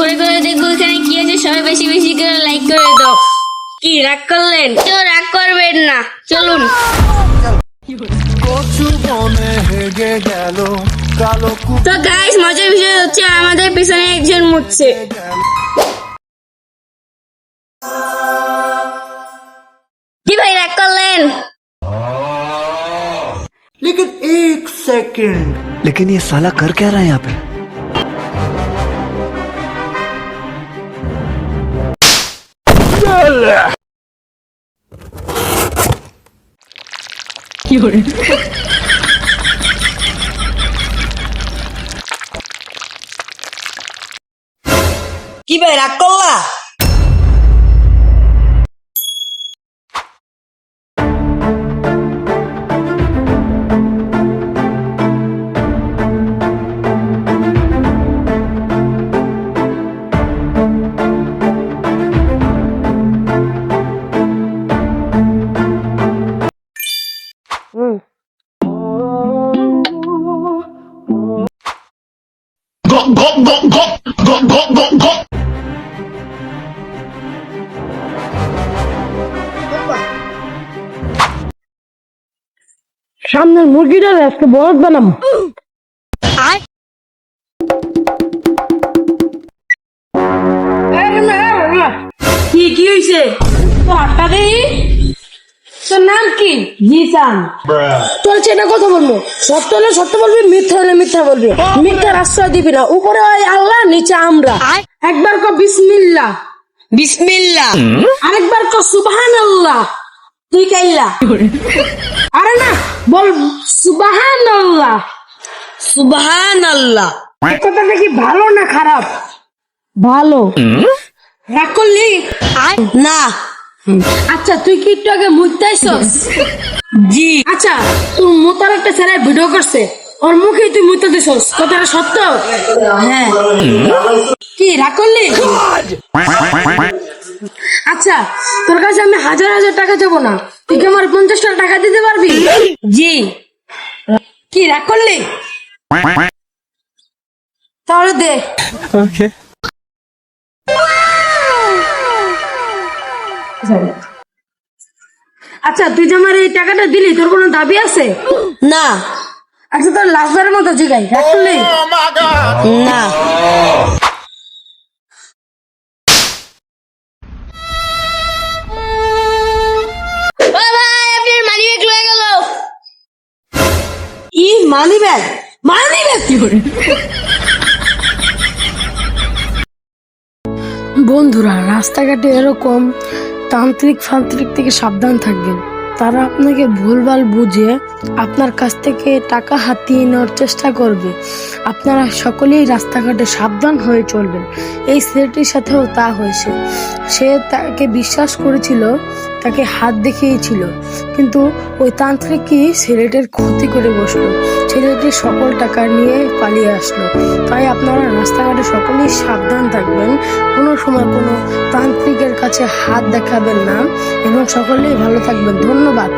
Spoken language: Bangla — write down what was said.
পরে করে দেখবো এখানে কি আছে। সবাই বেশি বেশি করে লাইক করে দাও। কি রাগ করলেন? কেউ রাগ করবেন না, চলুন। তো গাইস, মজার বিষয় হচ্ছে আমাদের পিছনে একজন মুতছে। কি ভাই রাগ করলেন? लेकिन एक सेकंड, लेकिन ये साला कर क्या रहा है यहाँ पे? কি ভাই রাগ করলা? সামনের মুরগিটা আজকে বরফ বানাবো। কি কি হয়েছে? তো হাতটা দেই। তোর নাম কি? জিসান। চলছে না, কথা বলবো। সত্য হলে সত্য বলবি, মিথ্যা হলে মিথ্যা বলবি। মিথ্যার আশ্রয় দিবি না। উপরে হয় আল্লাহ, নিচে আমরা। একবার কো বিসমিল্লাহ। বিসমিল্লাহ। আরেকবার কো সুবহানাল্লাহ। তুই কাইলা। আরে না, বল সুবহানাল্লাহ। সুবহানাল্লাহ। কথাটা কি ভালো না খারাপ? ভালো। রাগ করলি? না। আচ্ছা, তুই কি একটু আগে মুইতাইছস? জি। আচ্ছা, তুই মোতার একটা ছেলে ভিডিও করছে, ওর মুখে তুই মুইতা দিছস, কথাটা সত্য? হ্যাঁ। কি রাগ করলি? আচ্ছা, তোর কাছে আমি 1000 টাকা দেবো না, তুই কি আমার 50 টাকা দিতে পারবি? জি। কি রাগ করলি? তাহলে দে। আচ্ছা, তুই যে আমার এই টাকাটা দিলি, তোর কোনো দাবি আছে? না। আচ্ছা, তোর লাস্টবারের মতো জিগাই, রাগ করলি? না। ও ভাই, আপনার মানি ব্যাগ লয়ে গেল। ই মানি ব্যাগ? মানি ব্যাগ কি করে? বন্ধুরা, রাস্তাঘাটে এরকম তান্ত্রিক ফান্ত্রিক থেকে সাবধান থাকবেন। তারা আপনাকে ভুলভাল বুঝে আপনার কাছ থেকে টাকা হাতিয়ে নেওয়ার চেষ্টা করবে। আপনারা সকলেই রাস্তাঘাটে সাবধান হয়ে চলবেন। এই ছেলেটির সাথেও তা হয়েছে। সে তাকে বিশ্বাস করেছিল, তাকে হাত দেখিয়েছিল, কিন্তু ওই তান্ত্রিকই ছেলেটির ক্ষতি করে বসলো। ছেলেটি সকল টাকা নিয়ে পালিয়ে আসলো। তাই আপনারা রাস্তাঘাটে সকলেই সাবধান থাকবেন। কোনো সময় কোনো তান্ত্রিকের কাছে হাত দেখাবেন না এবং সকলেই ভালো থাকবেন। ধন্যবাদ।